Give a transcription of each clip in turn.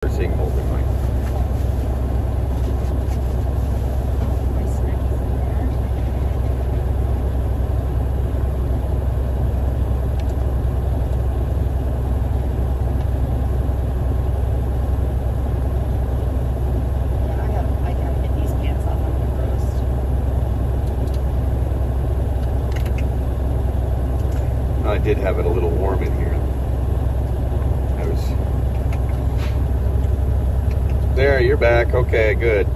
Seeing open mic. I gotta get these pants off on the roast. I did have it a little warm in here. There, you're back. Okay, good.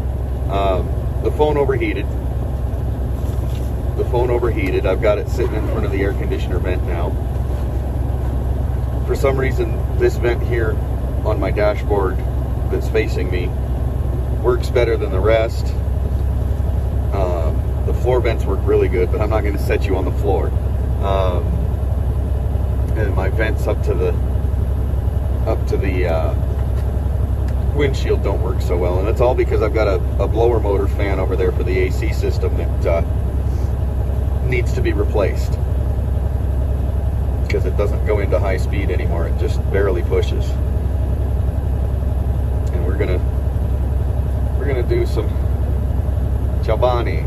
The phone overheated. I've got it sitting in front of the air conditioner vent now. For some reason, this vent here on my dashboard that's facing me works better than the rest. The floor vents work really good, but I'm not going to set you on the floor. And my vents up to the windshield don't work so well, and it's all because I've got a blower motor fan over there for the AC system that needs to be replaced because it doesn't go into high speed anymore. It just barely pushes. And we're gonna do some Chobani.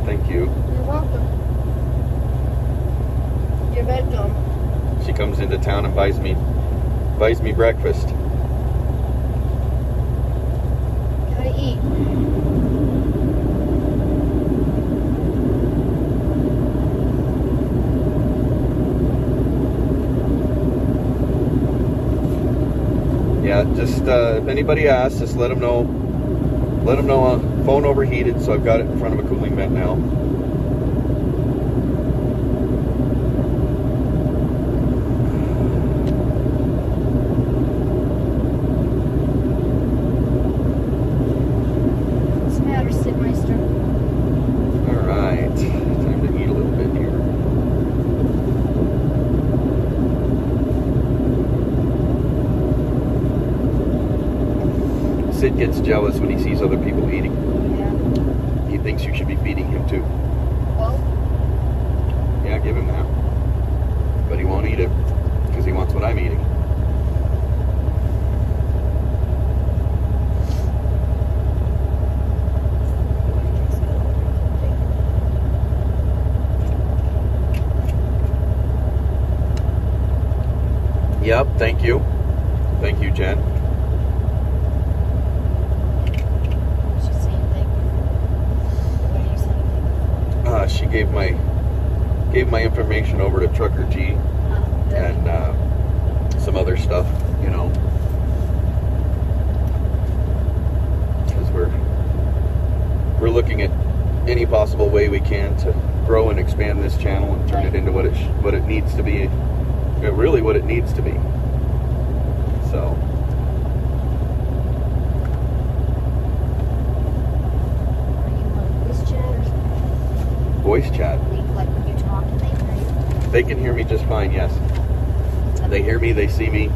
Thank you. You're welcome. You're welcome. She comes into town and buys me breakfast. Gotta eat. Yeah, just if anybody asks, just let them know. Let them know phone overheated, so I've got it in front of a cooling vent now. What's the matter, Sid Meister? All right, time to eat a little bit here. Sid gets jealous when he sees other people eating. Yeah. He thinks you should be feeding him too. Well, Yeah, give him that. But he won't eat it because he wants what I'm eating. Yep, thank you. Thank you, Jen. she's saying thank you. What are you saying? She gave my information over to Trucker G and some other stuff, you know, because we're looking at any possible way we can to grow and expand this channel and turn it into what it needs to be, really what it needs to be. So. Are you on voice chat or something? Voice chat. Like when you talk and they hear you? They can hear me just fine, yes. They hear me, they see me,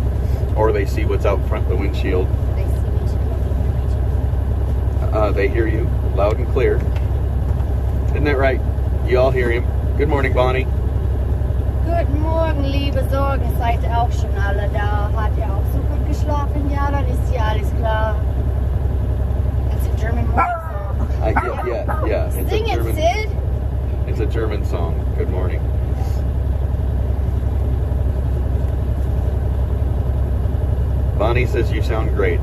or they see what's out front of the windshield. They see me too. They hear me too. They hear you loud and clear. Isn't that right? You all hear him. Good morning, Bonnie. Guten Morgen, liebe Sorgen. Seid ihr auch schon alle da? Hat ihr auch so gut geschlafen? Ja, dann ist ja alles klar. That's a German morning song. Yeah. It's Sing a German, it, Sid. It's a German song. Good morning. Bonnie says you sound great.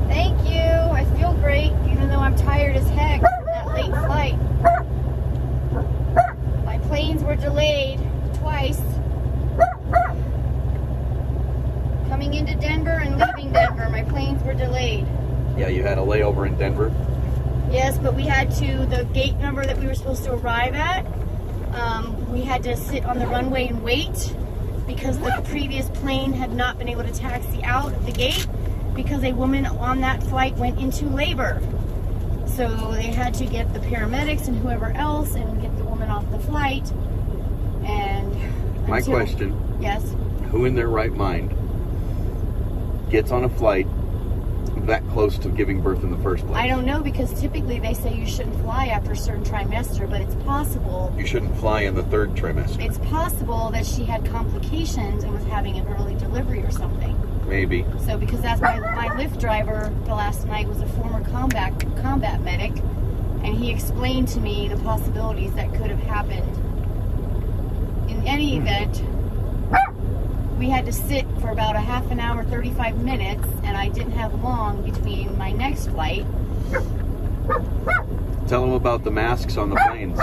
Thank you. I feel great, even though I'm tired as heck from that late flight. My planes were delayed twice. Coming into Denver and leaving Denver, my planes were delayed. Yeah, you had a layover in Denver. Yes, but we had the gate number that we were supposed to arrive at, we had to sit on the runway and wait because the previous plane had not been able to taxi out of the gate because a woman on that flight went into labor. So they had to get the paramedics and whoever else and get the woman off the flight. And My question, yes, who in their right mind gets on a flight that close to giving birth in the first place? I don't know, because typically they say you shouldn't fly after a certain trimester, but it's possible. You shouldn't fly in the third trimester. It's possible that she had complications and was having an early delivery or something. Maybe. So because that's my Lyft driver the last night was a former combat medic, and he explained to me the possibilities that could have happened. In any event, we had to sit for about a half an hour, 35 minutes, and I didn't have long between my next flight. Tell them about the masks on the planes.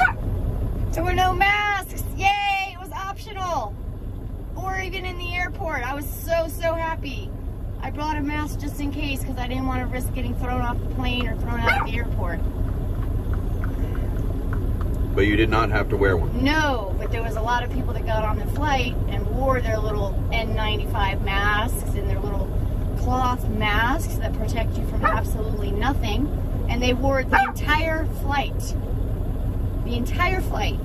There were no masks! Yay! It was optional! Or even in the airport. I was so happy. I brought a mask just in case, because I didn't want to risk getting thrown off the plane or thrown out of the airport. But you did not have to wear one. No, but there was a lot of people that got on the flight and wore their little N95 masks and their little cloth masks that protect you from absolutely nothing. And they wore it the entire flight. The entire flight.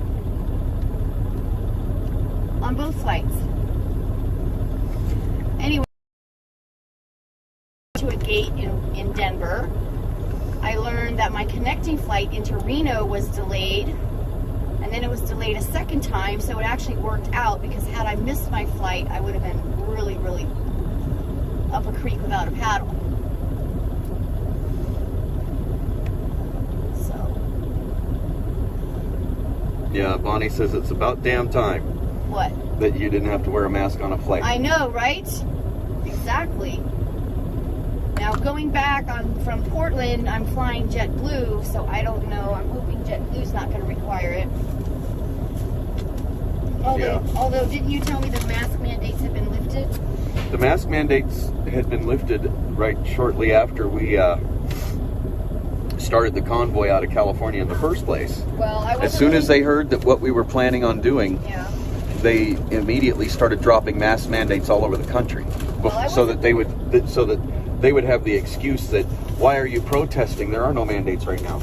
On both flights. Anyway, to a gate in Denver, I learned that my connecting flight into Reno was delayed. And then it was delayed a second time, so it actually worked out, because had I missed my flight, I would have been really up a creek without a paddle. So. Yeah, Bonnie says it's about damn time. What? That you didn't have to wear a mask on a flight. I know, right? Exactly. Now going back from Portland, I'm flying JetBlue, so I don't know. I'm hoping JetBlue's not going to require it. Although, didn't you tell me the mask mandates have been lifted? The mask mandates had been lifted right shortly after we started the convoy out of California in the first place. Well, as soon as they heard that what we were planning on doing, yeah, they immediately started dropping mask mandates all over the country, so that they would have the excuse that, why are you protesting? There are no mandates right now.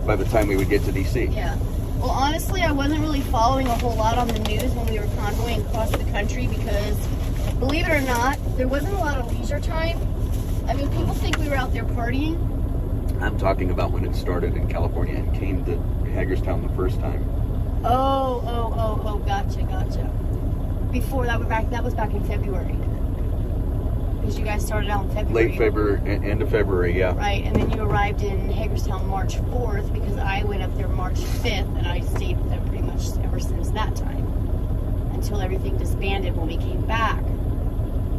By the time we would get to DC. Yeah. Well, honestly, I wasn't really following a whole lot on the news when we were convoying across the country, because, believe it or not, there wasn't a lot of leisure time. I mean, people think we were out there partying. I'm talking about when it started in California and came to Hagerstown the first time. Oh, gotcha. Before that was back in February. Because you guys started out in February. Late February, end of February, yeah. Right, and then you arrived in Hagerstown March 4th, because I went up there March 5th, and I stayed with them pretty much ever since that time. Until everything disbanded when we came back.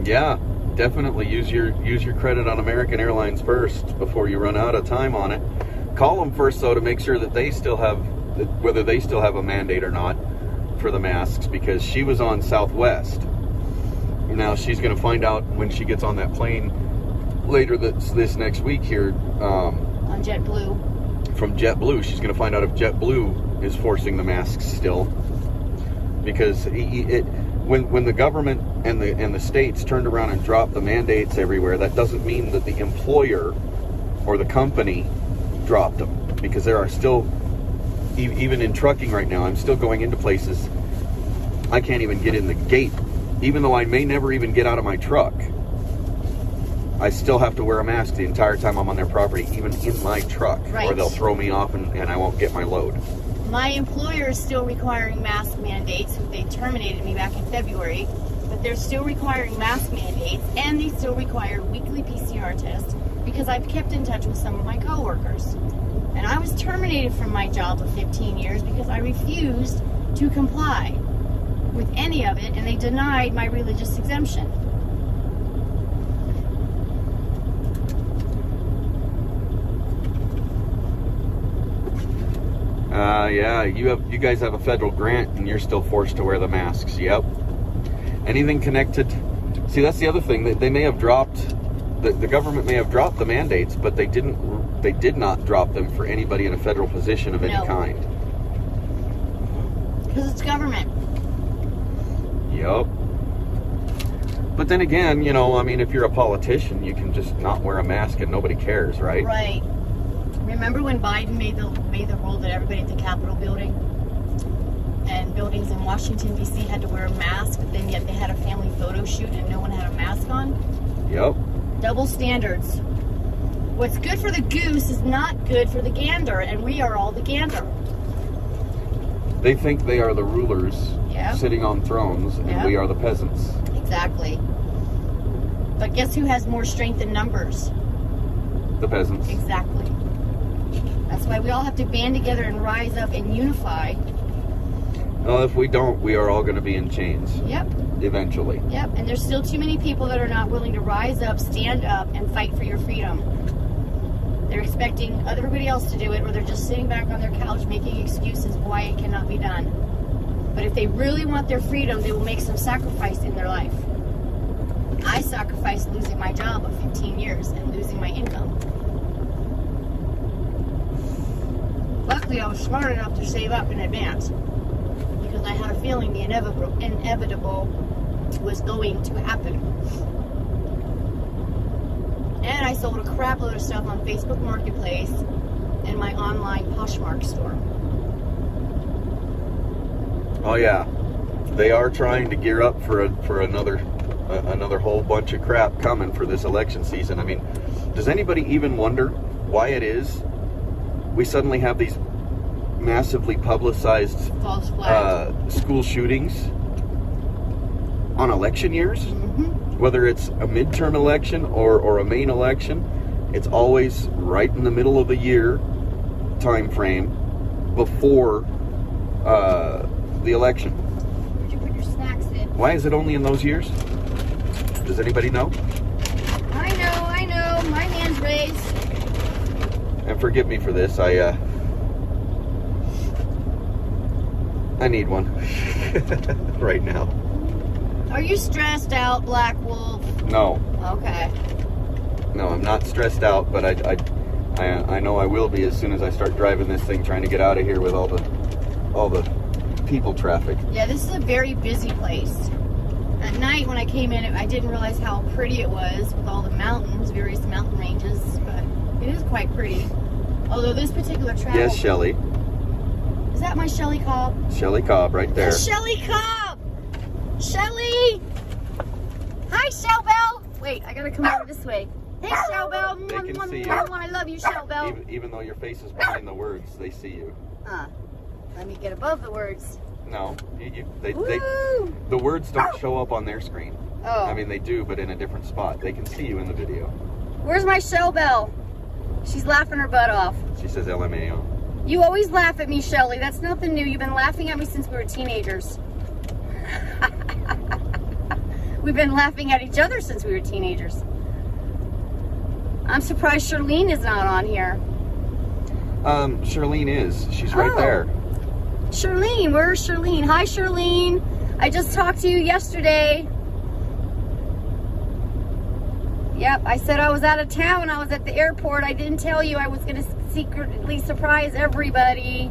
Yeah, definitely use your credit on American Airlines first before you run out of time on it. Call them first, though, to make sure that they still have, whether they still have a mandate or not for the masks, because she was on Southwest. Now she's going to find out when she gets on that plane later this next week here. On JetBlue. From JetBlue, she's going to find out if JetBlue is forcing the masks still, because when the government and the states turned around and dropped the mandates everywhere, that doesn't mean that the employer or the company dropped them, because there are still, even in trucking right now, I'm still going into places I can't even get in the gate. Even though I may never even get out of my truck, I still have to wear a mask the entire time I'm on their property, even in my truck, right, or they'll throw me off and I won't get my load. My employer is still requiring mask mandates. They terminated me back in February, but they're still requiring mask mandates, and they still require weekly PCR tests, because I've kept in touch with some of my coworkers. And I was terminated from my job of 15 years because I refused to comply with any of it, and they denied my religious exemption. Yeah, you guys have a federal grant and you're still forced to wear the masks. Yep. Anything connected? See, that's the other thing. They may have dropped, the government may have dropped the mandates, but they did not drop them for anybody in a federal position of any kind. Because it's government. Yep. But then again, I mean, if you're a politician, you can just not wear a mask and nobody cares, right? Right. Remember when Biden made the rule that everybody at the Capitol building and buildings in Washington, D.C. had to wear a mask, but then yet they had a family photo shoot and no one had a mask on? Yep. Double standards. What's good for the goose is not good for the gander, and we are all the gander. They think they are the rulers Yeah. sitting on thrones, and Yeah. we are the peasants. Exactly. But guess who has more strength in numbers? The peasants. Exactly. That's why we all have to band together and rise up and unify. Well, if we don't, we are all going to be in chains. Yep. Eventually. Yep. And there's still too many people that are not willing to rise up, stand up, and fight for your freedom. They're expecting everybody else to do it, or they're just sitting back on their couch making excuses why it cannot be done. But if they really want their freedom, they will make some sacrifice in their life. I sacrificed losing my job of 15 years and losing my income. Luckily, I was smart enough to save up in advance because I had a feeling the inevitable was going to happen. And I sold a crap load of stuff on Facebook Marketplace and my online Poshmark store. Oh yeah, they are trying to gear up for another whole bunch of crap coming for this election season. I mean, does anybody even wonder why it is we suddenly have these massively publicized False flags. school shootings on election years? Whether it's a midterm election or a main election, it's always right in the middle of the year time frame before the election. Where'd you put your snacks in? Why is it only in those years? Does anybody know? I know. My hand's raised. And forgive me for this. I need one right now. Are you stressed out, Black Wolf? No, Okay. no, I'm not stressed out, but I know I will be as soon as I start driving this thing, trying to get out of here with all the people traffic. Yeah, this is a very busy place. At night when I came in, I didn't realize how pretty it was with all the mountains, various mountain ranges, but it is quite pretty. Although this particular travel... Yes, Shelly. Is that my Shelly Cobb? Shelly Cobb right there. Shelly Cobb! Shelly! Hi, Shell Bell! Wait, I gotta come over this way. Hey, Shell Bell! They can see you. I love you, Shell Bell. Even though your face is behind the words, they see you. Let me get above the words. No, Woo! the words don't show up on their screen. Oh. I mean, they do, but in a different spot. They can see you in the video. Where's my Shell Bell? She's laughing her butt off. She says LMAO. You always laugh at me, Shelly. That's nothing new. You've been laughing at me since we were teenagers. We've been laughing at each other since we were teenagers. I'm surprised Charlene is not on here. Charlene is. She's right there. Charlene, where's Charlene? Hi, Charlene. I just talked to you yesterday. Yep, I said I was out of town. I was at the airport. I didn't tell you I was going to secretly surprise everybody.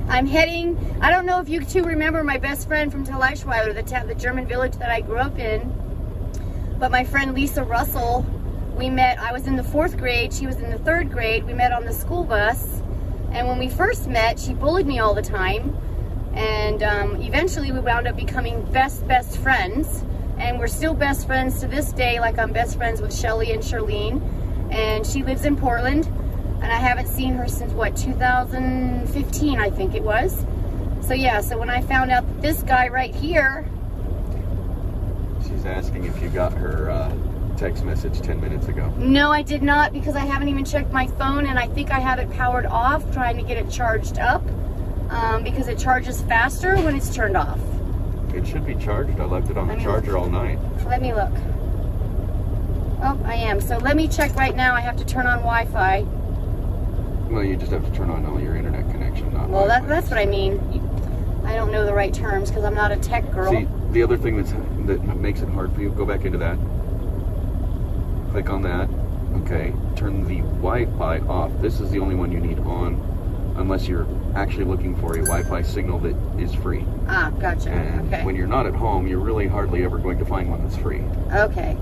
I'm heading, I don't know if you two remember my best friend from Taleishweiler, the German village that I grew up in. But my friend Lisa Russell, we met, I was in the 4th grade, she was in the 3rd grade. We met on the school bus. And when we first met, she bullied me all the time. And eventually we wound up becoming best friends. And we're still best friends to this day, like I'm best friends with Shelly and Charlene. And she lives in Portland. And I haven't seen her since, what, 2015, I think it was. So yeah, so when I found out that this guy right here... She's asking if you got her text message 10 minutes ago. No, I did not, because I haven't even checked my phone, and I think I have it powered off, trying to get it charged up, because it charges faster when it's turned off. It should be charged. I left it on the charger all night. Let me look. Oh, I am. So let me check right now. I have to turn on Wi-Fi. Well, you just have to turn on all your internet connection, not Well, Wi-Fi. that's what I mean. I don't know the right terms because I'm not a tech girl. See, the other thing that makes it hard for you, go back into that. Click on that. Okay. Turn the Wi-Fi off. This is the only one you need on, unless you're actually looking for a Wi-Fi signal that is free. Ah, gotcha. And Okay. when you're not at home, you're really hardly ever going to find one that's free. Okay.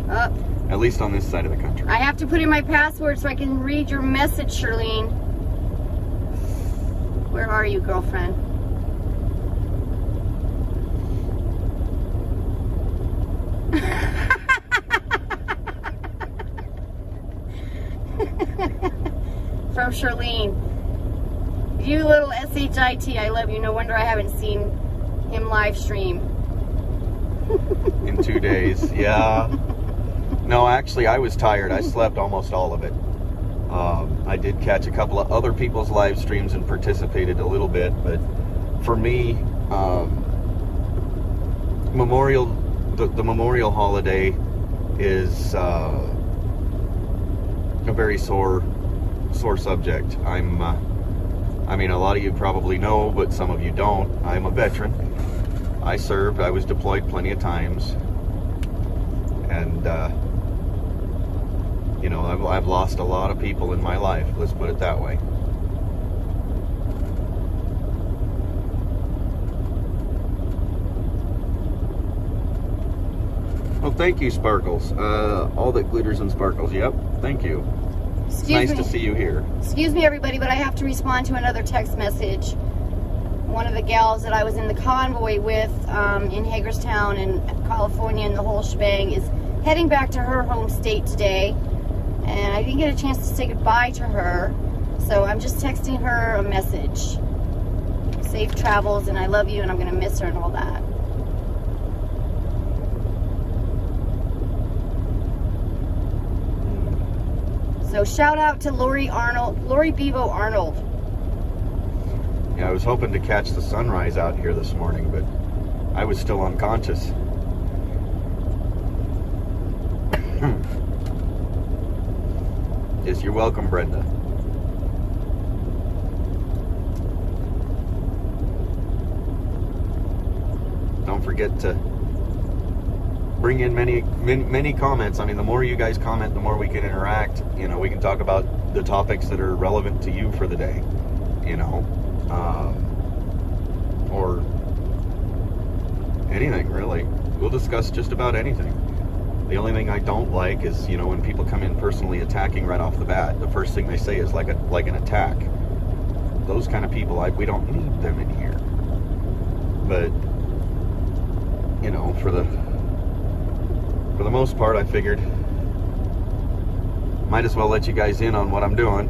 Up. At least on this side of the country. I have to put in my password so I can read your message, Charlene. Where are you, girlfriend? Charlene. You little SHIT, I love you. No wonder I haven't seen him live stream. In 2 days, yeah. No, actually, I was tired. I slept almost all of it. I did catch a couple of other people's live streams and participated a little bit, but for me, the Memorial holiday is a very sore subject. I mean, a lot of you probably know, but some of you don't. I'm a veteran. I served. I was deployed plenty of times, and you know, I've lost a lot of people in my life. Let's put it that way. Well, thank you, Sparkles. All that glitters and sparkles. Yep, thank you. Nice to see you here. Excuse me, everybody, but I have to respond to another text message. One of the gals that I was in the convoy with in Hagerstown and California and the whole shebang is heading back to her home state today. And I didn't get a chance to say goodbye to her. So I'm just texting her a message. Safe travels, and I love you, and I'm going to miss her and all that. So shout out to Lori Bevo Arnold. Yeah, I was hoping to catch the sunrise out here this morning, but I was still unconscious. Yes, you're welcome, Brenda. Don't forget to bring in many comments. I mean, the more you guys comment, the more we can interact. You know, we can talk about the topics that are relevant to you for the day. You know, or anything really. We'll discuss just about anything. The only thing I don't like is, you know, when people come in personally attacking right off the bat. The first thing they say is like an attack. Those kind of people, we don't need them in here. But you know, for the most part, I figured might as well let you guys in on what I'm doing.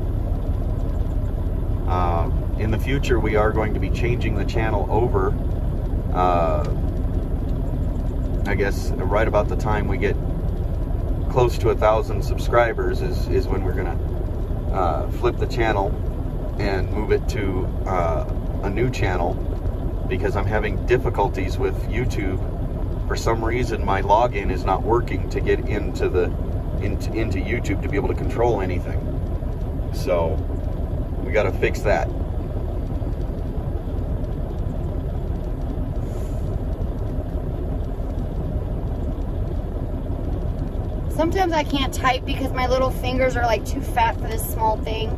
In the future, we are going to be changing the channel over. I guess right about the time we get close to 1,000 subscribers is when we're gonna flip the channel and move it to a new channel, because I'm having difficulties with YouTube. For some reason, my login is not working to get into YouTube to be able to control anything. So we got to fix that. Sometimes I can't type because my little fingers are like too fat for this small thing.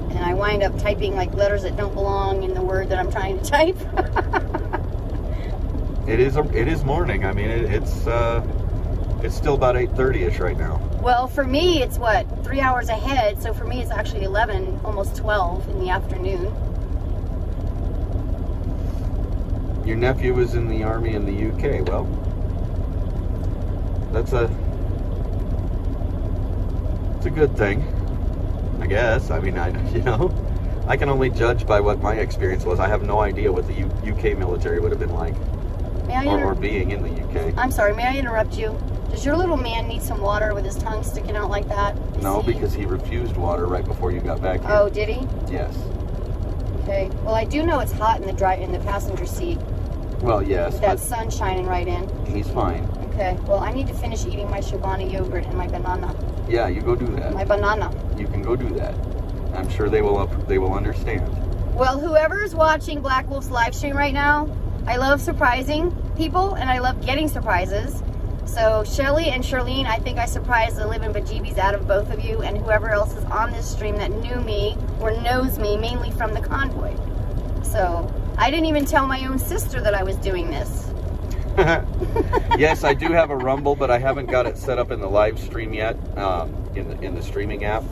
And I wind up typing like letters that don't belong in the word that I'm trying to type. It is morning. I mean, it's still about 8:30ish right now. Well, for me, it's what, 3 hours ahead. So for me, it's actually 11, almost 12 in the afternoon. Your nephew was in the army in the UK. Well, it's a good thing, I guess. I mean, I can only judge by what my experience was. I have no idea what the UK military would have been like, or being in the UK. I'm sorry, may I interrupt you? Does your little man need some water with his tongue sticking out like that? No, because he refused water right before you got back here. Oh, did he? Yes. Okay. Well, I do know it's hot in the passenger seat. Well, yes. With that sun shining right in. He's fine. Okay. Well, I need to finish eating my Chobani yogurt and my banana. Yeah, you go do that. My banana. You can go do that. I'm sure they will understand. Well, whoever's watching Black Wolf's live stream right now, I love surprising people and I love getting surprises. So Shelly and Charlene, I think I surprised the living bejeebies out of both of you, and whoever else is on this stream that knew me or knows me mainly from the Convoy. So I didn't even tell my own sister that I was doing this. Yes, I do have a Rumble, but I haven't got it set up in the live stream yet, in the streaming app.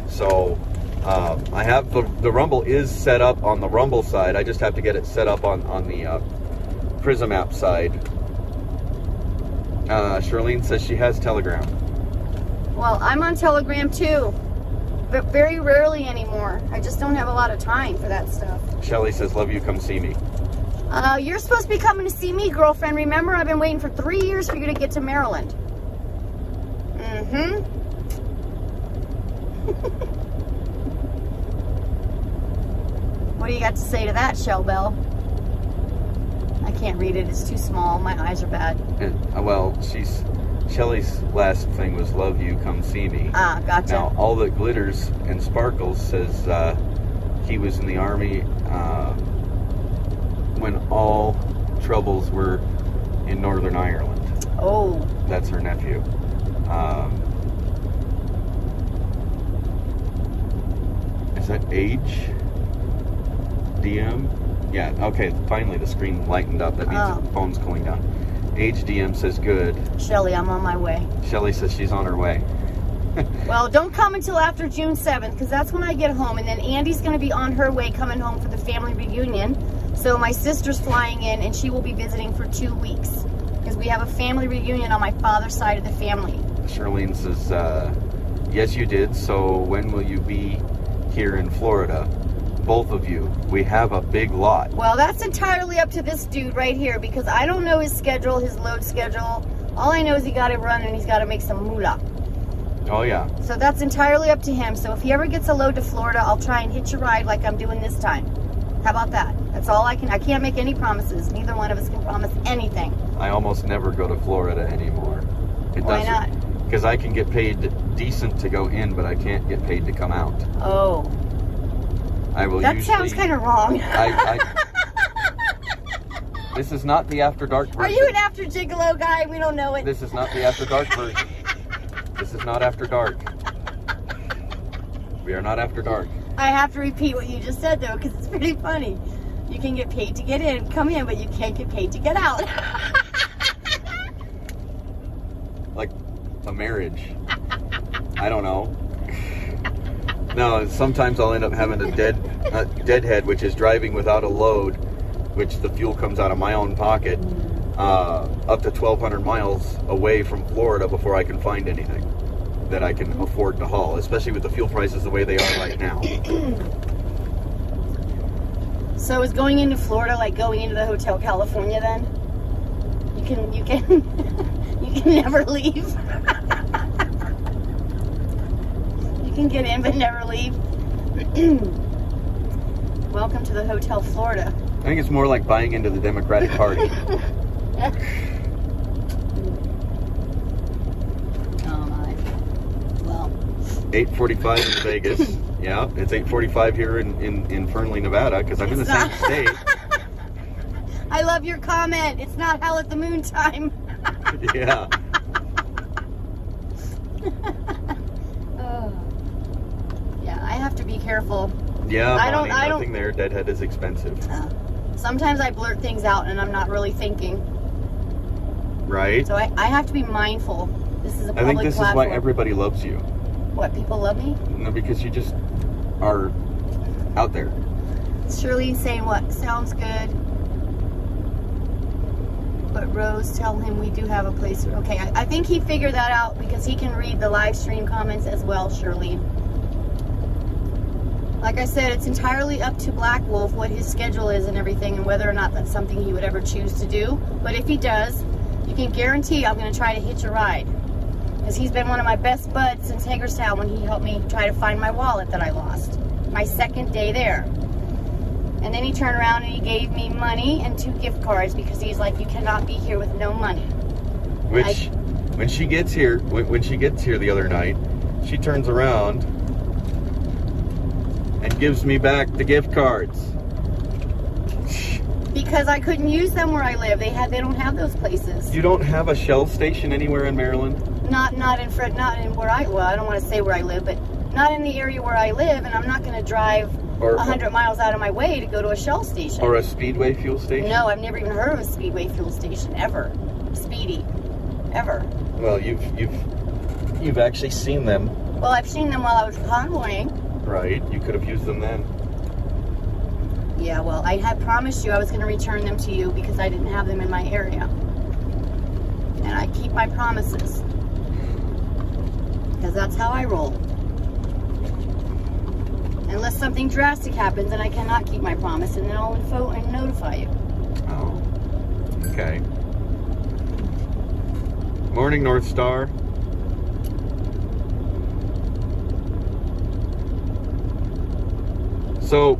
So I have the Rumble is set up on the Rumble side. I just have to get it set up on the Prism app side. Charlene says she has Telegram. Well, I'm on Telegram too, but very rarely anymore. I just don't have a lot of time for that stuff. Shelly says, love you, come see me. You're supposed to be coming to see me, girlfriend. Remember, I've been waiting for 3 years for you to get to Maryland. Mm-hmm. What do you got to say to that, Shell Bell? I can't read it. It's too small. My eyes are bad. Well, Shelly's last thing was, love you, come see me. Ah, gotcha. Now, all that glitters and sparkles says he was in the Army when all troubles were in Northern Ireland. Oh. That's her nephew. Is that age? DM? Yeah, okay, finally the screen lightened up. That means the phone's going down. Age DM says good. Shelly, I'm on my way. Shelly says she's on her way. Well, don't come until after June 7th, because that's when I get home, and then Andy's going to be on her way coming home for the family reunion. So my sister's flying in, and she will be visiting for 2 weeks, because we have a family reunion on my father's side of the family. Charlene says, yes, you did. So when will you be here in Florida? Both of you. We have a big lot. Well, that's entirely up to this dude right here, because I don't know his schedule, his load schedule. All I know is he got to run and he's got to make some moolah. Oh, yeah. So that's entirely up to him. So if he ever gets a load to Florida, I'll try and hitch a ride like I'm doing this time. How about that? That's all I can. I can't make any promises. Neither one of us can promise anything. I almost never go to Florida anymore. Why not? Because I can get paid decent to go in, but I can't get paid to come out. Oh. I will That usually, sounds kind of wrong. This is not the After Dark version. Are you an After Gigolo guy? We don't know it. This is not the After Dark version. This is not After Dark. We are not After Dark. I have to repeat what you just said, though, because it's pretty funny. You can get paid to get in, come in, but you can't get paid to get out. Like a marriage. I don't know. No, sometimes I'll end up having a deadhead, which is driving without a load, which the fuel comes out of my own pocket, up to 1,200 miles away from Florida before I can find anything that I can afford to haul, especially with the fuel prices the way they are right now. So is going into Florida like going into the Hotel California then? You can you can never leave. You can get in but never leave. Welcome to the Hotel Florida. I think it's more like buying into the Democratic Party. Oh my. Well. 8:45 in Vegas. Yeah, it's 8:45 here in Fernley, Nevada, because I'm in the same state. I love your comment. It's not hell at the moon time. Yeah. Yeah, I have to be careful. Yeah, I Bonnie, don't. nothing there. Deadhead is expensive. Sometimes I blurt things out and I'm not really thinking. Right? So I have to be mindful. This is a public I think this platform. is why everybody loves you. What, people love me? No, because you just are out there. Shirley saying what? Sounds good. But Rose, tell him we do have a place. Okay, I think he figured that out because he can read the live stream comments as well, Shirley. Like I said, it's entirely up to Black Wolf what his schedule is and everything and whether or not that's something he would ever choose to do. But if he does, you can guarantee I'm going to try to hitch a ride. Because he's been one of my best buds since Hagerstown when he helped me try to find my wallet that I lost. My second day there. And then he turned around and he gave me money and 2 gift cards because he's like, you cannot be here with no money. Which, when she gets here the other night, she turns around and gives me back the gift cards. Because I couldn't use them where I live. They don't have those places. You don't have a Shell station anywhere in Maryland? Not in where I don't want to say where I live, but not in the area where I live, and I'm not going to drive 100 miles out of my way to go to a Shell station. Or a Speedway fuel station? No, I've never even heard of a Speedway fuel station ever. Speedy, ever. Well, you've actually seen them. Well, I've seen them while I was convoying. Right, you could have used them then. Yeah, well, I had promised you I was going to return them to you because I didn't have them in my area. And I keep my promises. because that's how I roll. Unless something drastic happens and I cannot keep my promise, and then I'll info and notify you. Oh, okay. Morning, North Star. So,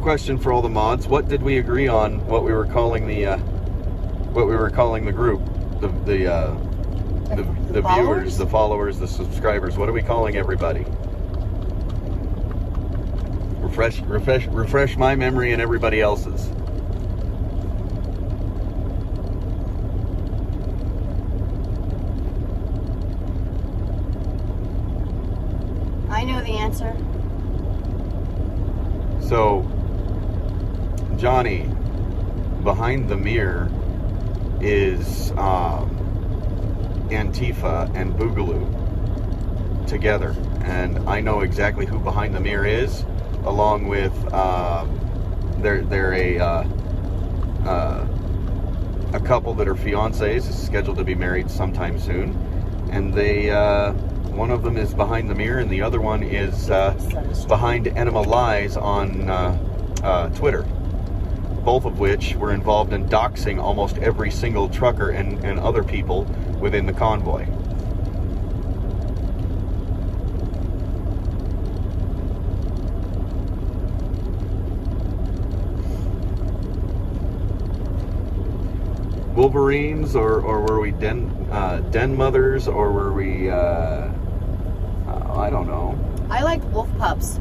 question for all the mods: what did we agree on? What we were calling the group, the viewers, the followers, the subscribers. What are we calling everybody? Refresh my memory and everybody else's. I know the answer. So, Johnny, behind the mirror is Antifa and Boogaloo together, and I know exactly who behind the mirror is, along with they're a couple that are fiancés, scheduled to be married sometime soon, and they one of them is behind the mirror, and the other one is behind Enema Lies on Twitter. Both of which were involved in doxing almost every single trucker and other people within the convoy. Wolverines, or were we den mothers, or were we, I don't know. I like wolf pups.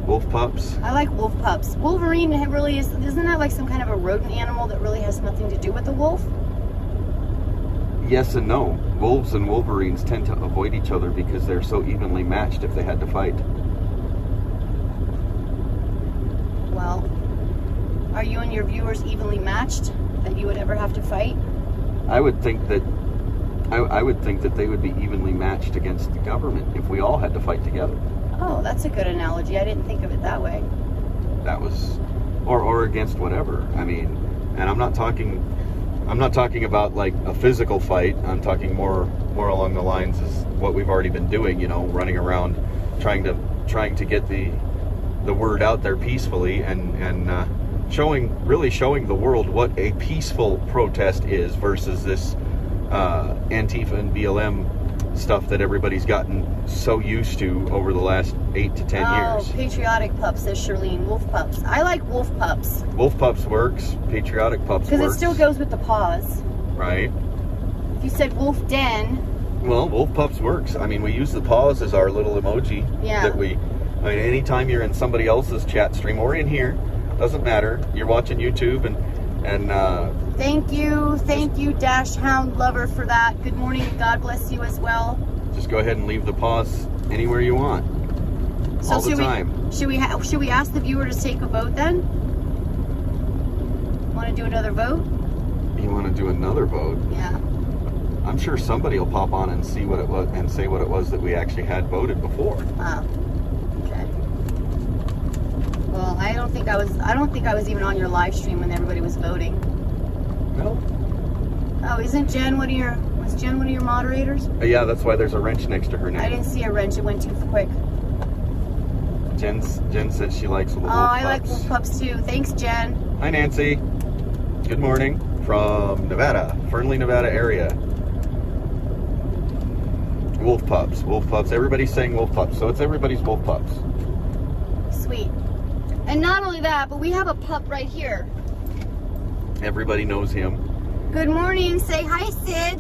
Wolf pups? I like wolf pups. Wolverine really isn't that like some kind of a rodent animal that really has nothing to do with the wolf? Yes and no. Wolves and wolverines tend to avoid each other because they're so evenly matched if they had to fight. Well, are you and your viewers evenly matched that you would ever have to fight? I would think that they would be evenly matched against the government if we all had to fight together. Oh, that's a good analogy. I didn't think of it that way. That was, or against whatever. I mean, and I'm not talking about like a physical fight. I'm talking more along the lines as what we've already been doing. You know, running around, trying to get the word out there peacefully, and showing the world what a peaceful protest is versus this Antifa and BLM stuff that everybody's gotten so used to over the last 8 to 10 years. Oh, patriotic pups, says Charlene. Wolf pups. I like wolf pups. Wolf pups works. Patriotic pups works. Because it still goes with the paws. Right. If you said wolf den. Well, wolf pups works. I mean, we use the paws as our little emoji. Yeah. I mean, anytime you're in somebody else's chat stream or in here, doesn't matter. You're watching YouTube and Thank you, Dash Hound Lover, for that. Good morning, and God bless you as well. Just go ahead and leave the paws anywhere you want. So all the time. Should we ask the viewer to take a vote then? Want to do another vote? You want to do another vote? Yeah. I'm sure somebody will pop on and see what it was and say what it was that we actually had voted before. Oh. Okay. Well, I don't think I was even on your live stream when everybody was voting. No. Oh, was Jen one of your moderators? Yeah, that's why there's a wrench next to her name. I didn't see a wrench. It went too quick. Jen said she likes the wolf pups. I like wolf pups too. Thanks, Jen. Hi, Nancy. Good morning from Nevada, Fernley, Nevada area. Wolf pups. Everybody's saying wolf pups, so it's everybody's wolf pups. Sweet. And not only that, but we have a pup right here. Everybody knows him. Good morning. Say hi, Sid.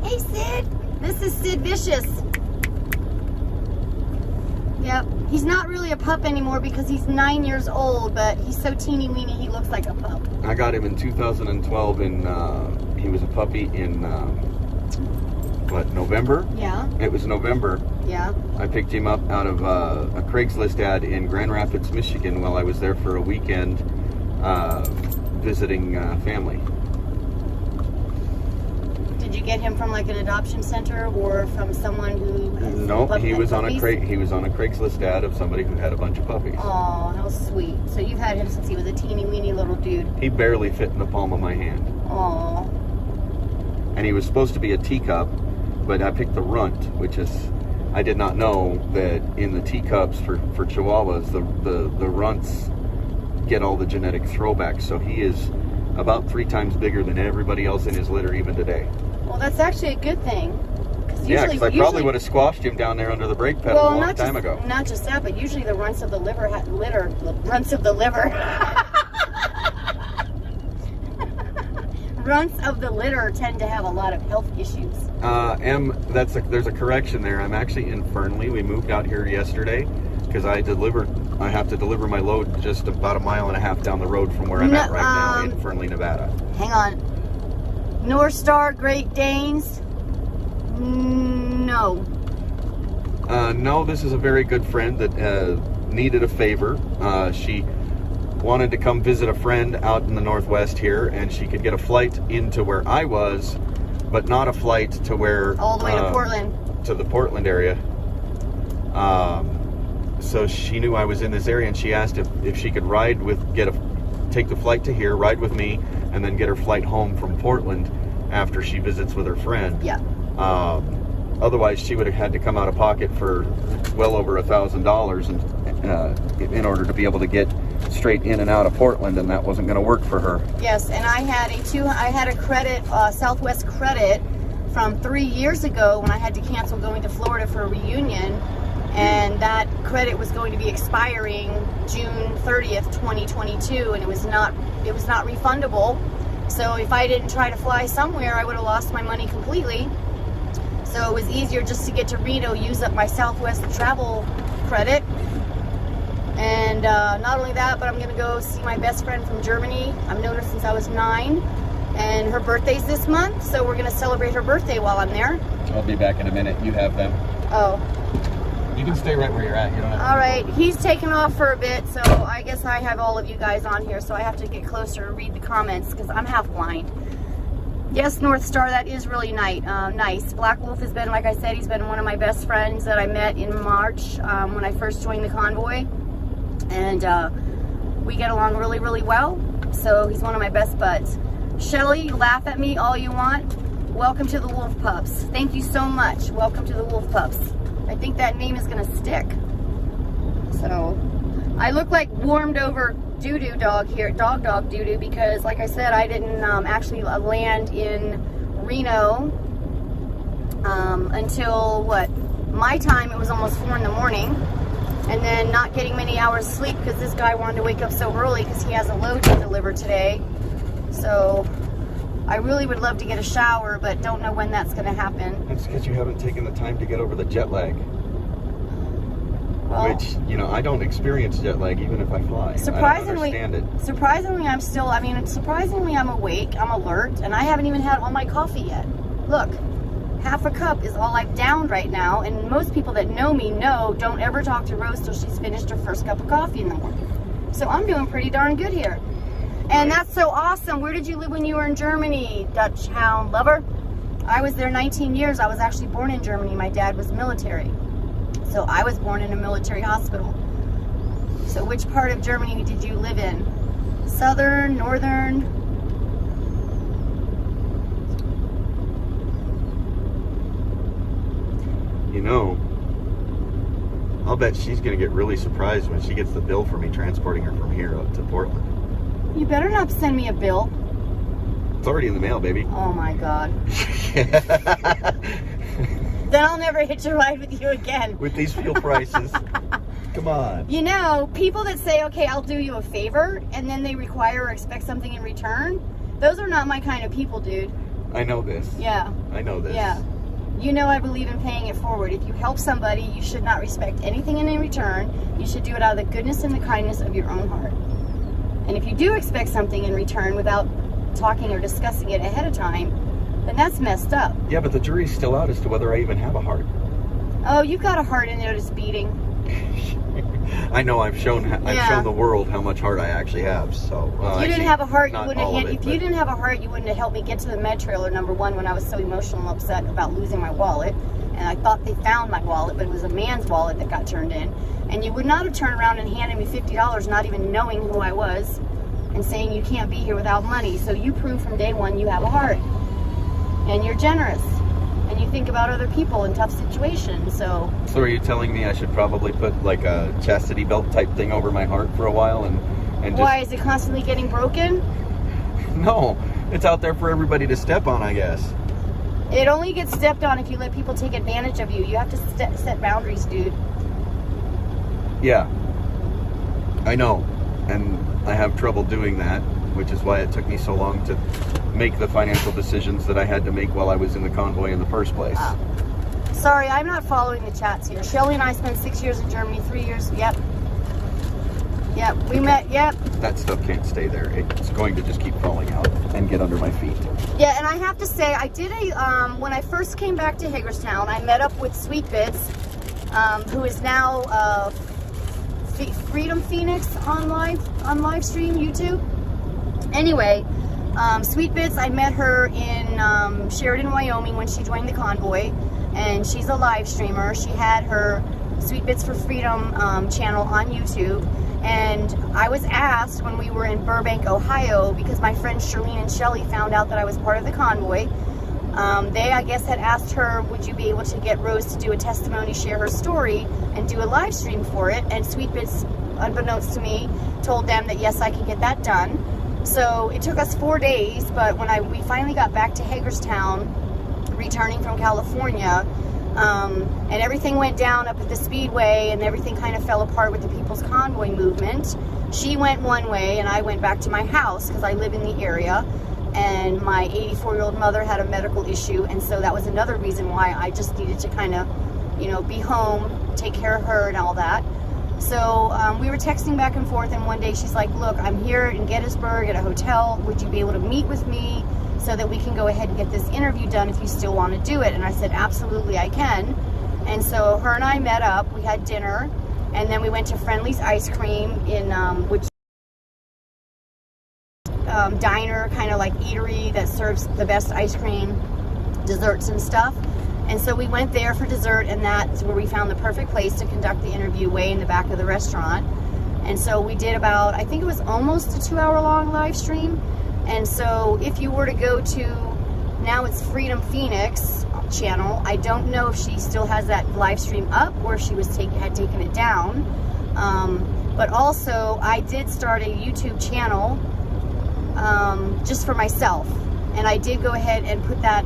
Hey, Sid. This is Sid Vicious. Yep. He's not really a pup anymore because he's 9 years old, but he's so teeny weeny he looks like a pup. I got him in 2012 he was a puppy in, November? Yeah. It was November. Yeah. I picked him up out of a Craigslist ad in Grand Rapids, Michigan while I was there for a weekend visiting family. Did you get him from like an adoption center or from someone who has No, he was on a puppies? he was on a Craigslist ad of somebody who had a bunch of puppies. Oh, how sweet. So you've had him since he was a teeny weeny little dude. He barely fit in the palm of my hand. Oh. And he was supposed to be a teacup, but I picked the runt, which is, I did not know that in the teacups for Chihuahuas, the runts get all the genetic throwbacks. So he is about 3 times bigger than everybody else in his litter even today. Well, that's actually a good thing. Yeah, because I probably would have squashed him down there under the brake pedal a long time ago. Not just that, but usually the runts of the liver runts of the litter tend to have a lot of health issues. There's a correction there. I'm actually in Fernley. We moved out here yesterday because I have to deliver my load just about 1.5 miles down the road from where I'm at right now in Fernley, Nevada. Hang on. North Star Great Danes? No. No, this is a very good friend that needed a favor. She wanted to come visit a friend out in the Northwest here, and she could get a flight into where I was, but not a flight to where... All the way to Portland. To the Portland area. So she knew I was in this area, and she asked if she could take the flight to here, ride with me, and then get her flight home from Portland after she visits with her friend. Yeah. Otherwise, she would have had to come out of pocket for well over $1,000 in order to be able to get straight in and out of Portland, and that wasn't going to work for her. Yes, and I had a credit, Southwest credit, from 3 years ago when I had to cancel going to Florida for a reunion, and that credit was going to be expiring June 30th, 2022, and it was not refundable. So if I didn't try to fly somewhere, I would have lost my money completely. So it was easier just to get to Reno, use up my Southwest travel credit. And not only that, but I'm going to go see my best friend from Germany. I've known her since I was 9. And her birthday's this month, so we're going to celebrate her birthday while I'm there. I'll be back in a minute. You have them. Oh. You can stay right where you're at. You don't have to. All right. He's taken off for a bit, so I guess I have all of you guys on here, so I have to get closer and read the comments because I'm half blind. Yes, North Star, that is really nice. Black Wolf has been, like I said, he's been one of my best friends that I met in March when I first joined the Convoy. And we get along really, really well. So he's one of my best buds. Shelly, laugh at me all you want. Welcome to the Wolf Pups. Thank you so much. Welcome to the Wolf Pups. I think that name is going to stick. So I look like warmed over doo-doo dog here, dog doo-doo, because like I said, I didn't actually land in Reno until my time. It was almost 4 in the morning, and then not getting many hours sleep because this guy wanted to wake up so early because he has a load to deliver today. So I really would love to get a shower, but don't know when that's going to happen. That's because you haven't taken the time to get over the jet lag. Well, which, I don't experience jet lag even if I fly. Surprisingly, I don't understand it. Surprisingly I'm awake, I'm alert, and I haven't even had all my coffee yet. Look, half a cup is all I've downed right now, and most people that know me know don't ever talk to Rose till she's finished her first cup of coffee in the morning. So I'm doing pretty darn good here. And that's so awesome. Where did you live when you were in Germany, Dutch hound lover? I was there 19 years. I was actually born in Germany. My dad was military. So I was born in a military hospital. So which part of Germany did you live in? Southern, northern? I'll bet she's going to get really surprised when she gets the bill for me transporting her from here up to Portland. You better not send me a bill. It's already in the mail, baby. Oh my God. Then I'll never hitch a ride with you again. With these fuel prices. Come on. People that say, okay, I'll do you a favor, and then they require or expect something in return, those are not my kind of people, dude. I know this. Yeah. I know this. Yeah. I believe in paying it forward. If you help somebody, you should not expect anything in return. You should do it out of the goodness and the kindness of your own heart. And if you do expect something in return without talking or discussing it ahead of time, then that's messed up. Yeah, but the jury's still out as to whether I even have a heart. Oh, you've got a heart in there that's beating. I know. I've shown the world how much heart I actually have. So if you didn't have a heart, you wouldn't have. If you didn't have a heart, you wouldn't have helped me get to the med trailer. Number one, when I was so emotional and upset about losing my wallet, and I thought they found my wallet, but it was a man's wallet that got turned in. And you would not have turned around and handed me $50, not even knowing who I was, and saying you can't be here without money. So you prove from day one you have a heart, and you're generous, and you think about other people in tough situations. So are you telling me I should probably put like a chastity belt type thing over my heart for a while and just... Why is it constantly getting broken? No, it's out there for everybody to step on, I guess. It only gets stepped on if you let people take advantage of you. You have to set boundaries, dude. Yeah, I know, and I have trouble doing that, which is why it took me so long to make the financial decisions that I had to make while I was in the convoy in the first place. Sorry, I'm not following the chats here. Shelly and I spent 6 years in Germany, 3 years, yep, we met, yep. That stuff can't stay there. It's going to just keep falling out and get under my feet. Yeah, and I have to say, I did when I first came back to Hagerstown, I met up with Sweet Bits, who is now Freedom Phoenix on live stream, YouTube. Anyway, Sweet Bits, I met her in Sheridan, Wyoming when she joined the convoy, and she's a live streamer. She had her Sweet Bits for Freedom channel on YouTube, and I was asked when we were in Burbank, Ohio, because my friends Charlene and Shelly found out that I was part of the convoy. They, I guess, had asked her, would you be able to get Rose to do a testimony, share her story, and do a live stream for it? And Sweet Bits, unbeknownst to me, told them that yes, I can get that done. So it took us 4 days, but when we finally got back to Hagerstown, returning from California, and everything went down up at the Speedway, and everything kind of fell apart with the People's Convoy movement. She went one way, and I went back to my house because I live in the area, and my 84-year-old mother had a medical issue, and so that was another reason why I just needed to kind of, be home, take care of her and all that. So we were texting back and forth, and one day she's like, look, I'm here in Gettysburg at a hotel. Would you be able to meet with me so that we can go ahead and get this interview done if you still want to do it? And I said, absolutely, I can. And so her and I met up. We had dinner, and then we went to Friendly's Ice Cream in which diner, kind of like eatery that serves the best ice cream, desserts and stuff. And so we went there for dessert, and that's where we found the perfect place to conduct the interview, way in the back of the restaurant. And so we did about, I think it was almost a 2-hour-long live stream. And so if you were to go to, now it's Freedom Phoenix channel, I don't know if she still has that live stream up or if she had taken it down. But also, I did start a YouTube channel just for myself. And I did go ahead and put that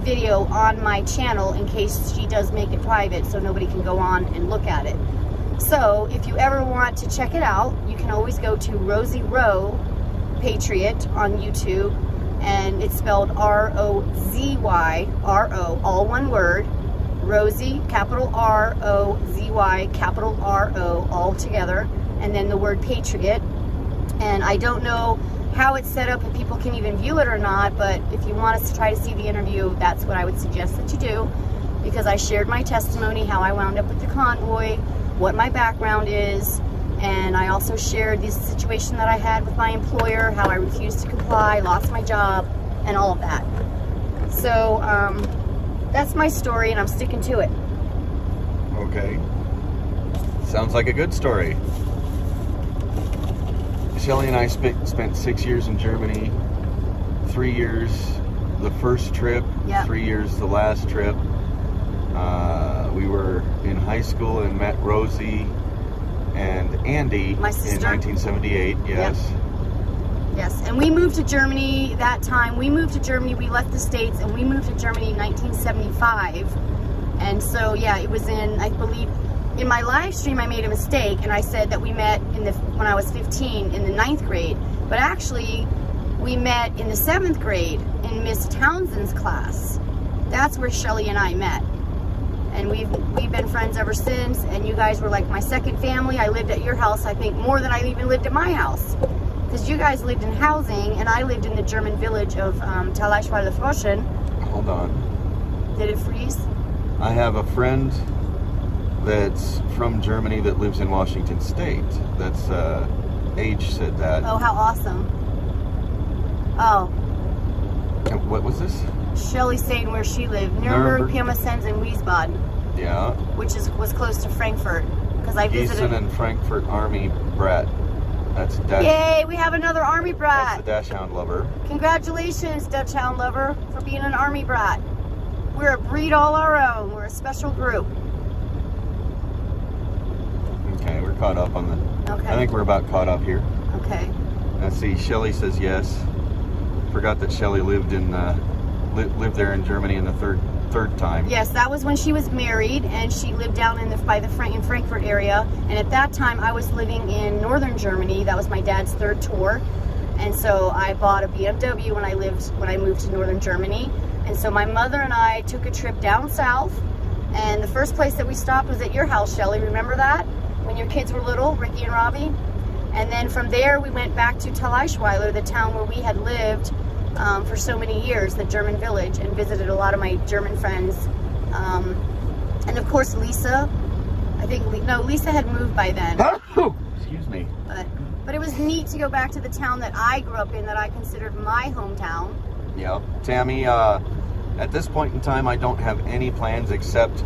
video on my channel in case she does make it private so nobody can go on and look at it. So if you ever want to check it out, you can always go to Rosie Rowe Patriot on YouTube, and it's spelled R-O-Z-Y, R-O, all one word, Rosie, capital R-O-Z-Y, capital R-O, all together, and then the word Patriot. And I don't know how it's set up, if people can even view it or not, but if you want us to try to see the interview, that's what I would suggest that you do, because I shared my testimony, how I wound up with the convoy, what my background is, and I also shared this situation that I had with my employer, how I refused to comply, lost my job, and all of that. So that's my story, and I'm sticking to it. Okay. Sounds like a good story. Shelly and I spent 6 years in Germany, 3 years the first trip, yep. 3 years the last trip. We were in high school and met Rosie and Andy, my sister, in 1978, yes. Yep. Yes, and we moved to Germany that time. We moved to Germany, we left the States, and we moved to Germany in 1975. And so, yeah, it was in, I believe, in my live stream I made a mistake, and I said that we met when I was 15 in the 9th grade. But actually, we met in the 7th grade in Miss Townsend's class. That's where Shelly and I met. And we've been friends ever since, and you guys were like my second family. I lived at your house, I think, more than I even lived at my house. Because you guys lived in housing, and I lived in the German village of Talaischweiler-Froschen. Hold on. Did it freeze? I have a friend that's from Germany that lives in Washington State. That's, Age said that. Oh, how awesome. Oh. And what was this? Shelly's saying where she lived. Nuremberg, Pirmasens, and Wiesbaden. Yeah. Which was close to Frankfurt. Because I visited. Gießen and Frankfurt Army brat. That's Dutch. Yay, we have another Army brat. That's the Dachshund lover. Congratulations, Dachshund lover, for being an Army brat. We're a breed all our own. We're a special group. Okay, we're caught up on the... Okay. I think we're about caught up here. Okay. Let's see, Shelly says yes. Forgot that Shelly lived lived there in Germany in the third time. Yes, that was when she was married, and she lived down in Frankfurt area. And at that time, I was living in northern Germany. That was my dad's third tour, and so I bought a BMW when I moved to northern Germany. And so my mother and I took a trip down south, and the first place that we stopped was at your house, Shelly. Remember that? When your kids were little, Ricky and Robbie? And then from there, we went back to Thalaischweiler, the town where we had lived for so many years, the German village, and visited a lot of my German friends. And of course, Lisa. Lisa had moved by then. Oh, excuse me. But it was neat to go back to the town that I grew up in, that I considered my hometown. Yeah, Tammy, at this point in time, I don't have any plans except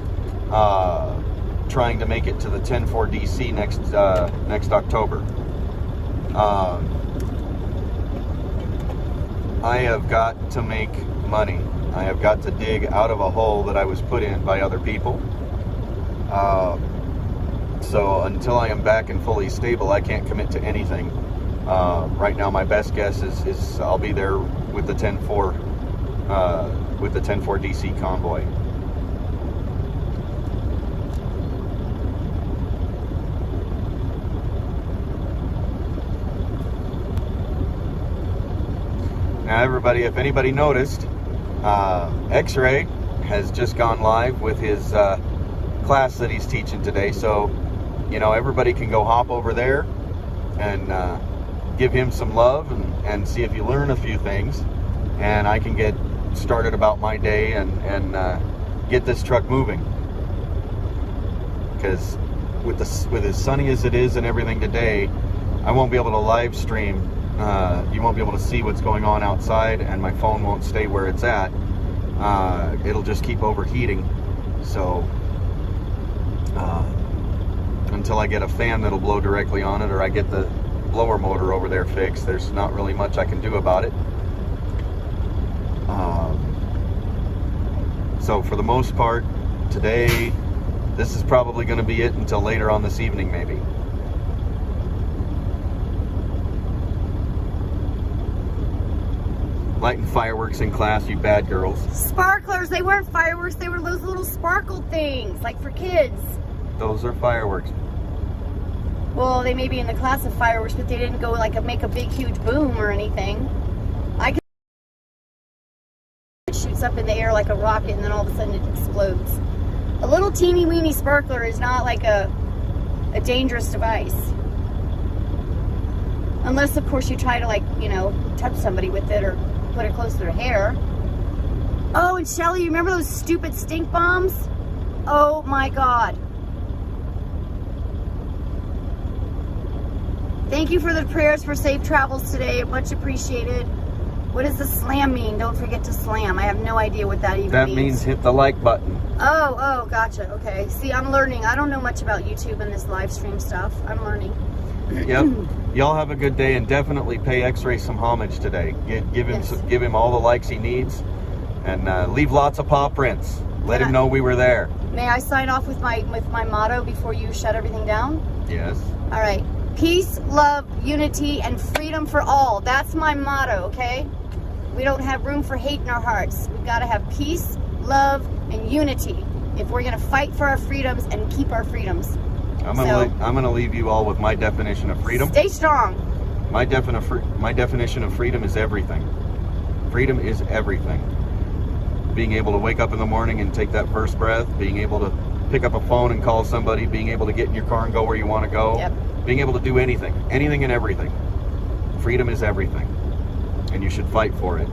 trying to make it to the 10-4 DC next October. I have got to make money. I have got to dig out of a hole that I was put in by other people. So until I am back and fully stable, I can't commit to anything. Right now, my best guess is I'll be there with the 10-4 DC convoy. Now, everybody, if anybody noticed, X-Ray has just gone live with his class that he's teaching today. So, you know, everybody can go hop over there and give him some love and see if you learn a few things. And I can get started about my day and get this truck moving. Because with as sunny as it is and everything today, I won't be able to live stream. You won't be able to see what's going on outside, and my phone won't stay where it's at. It'll just keep overheating. So until I get a fan that'll blow directly on it, or I get the blower motor over there fixed, there's not really much I can do about it. So for the most part, today, this is probably going to be it until later on this evening, maybe. Lighting fireworks in class, you bad girls. Sparklers, they weren't fireworks, they were those little sparkle things, like for kids. Those are fireworks. Well, they may be in the class of fireworks, but they didn't go like make a big, huge boom or anything. It shoots up in the air like a rocket, and then all of a sudden it explodes. A little teeny weeny sparkler is not like a dangerous device. Unless, of course, you try to, like, you know, touch somebody with it or put it close to their hair. Oh, and Shelly, you remember those stupid stink bombs? Oh my God. Thank you for the prayers for safe travels today. Much appreciated. What does the slam mean? Don't forget to slam. I have no idea what that even means. That means hit the like button. Oh, gotcha. Okay. See, I'm learning. I don't know much about YouTube and this live stream stuff. I'm learning. Yep. Y'all have a good day, and definitely pay X-Ray some homage today. Give him all the likes he needs, and leave lots of paw prints. Let him know we were there. May I sign off with my motto before you shut everything down? Yes. All right. Peace, love, unity, and freedom for all. That's my motto, okay? We don't have room for hate in our hearts. We've got to have peace, love, and unity if we're going to fight for our freedoms and keep our freedoms. I'm gonna leave you all with my definition of freedom. Stay strong. My definition of freedom is everything. Freedom is everything. Being able to wake up in the morning and take that first breath, being able to pick up a phone and call somebody, being able to get in your car and go where you want to go, being able to do anything and everything. Freedom is everything, and you should fight for it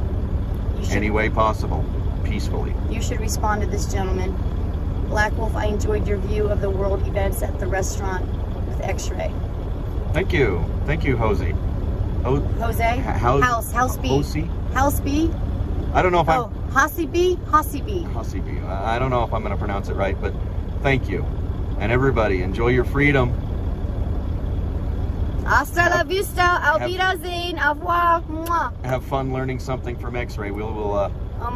any way possible, peacefully. You should respond to this gentleman. Black Wolf, I enjoyed your view of the world events at the restaurant with X-Ray. Thank you, Jose. Jose? House B. Jose? House B? I don't know if Hasi B? Hasi B. I don't know if I'm going to pronounce it right, but thank you. And everybody, enjoy your freedom. Hasta la vista, auf Wiedersehen, au revoir. Have fun learning something from X-Ray.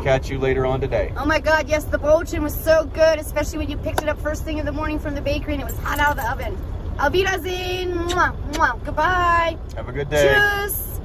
catch you later on today. Oh my God, yes, the brötchen was so good, especially when you picked it up first thing in the morning from the bakery and it was hot out of the oven. Auf Wiedersehen. Mwah, mwah. Goodbye. Have a good day. Tschüss.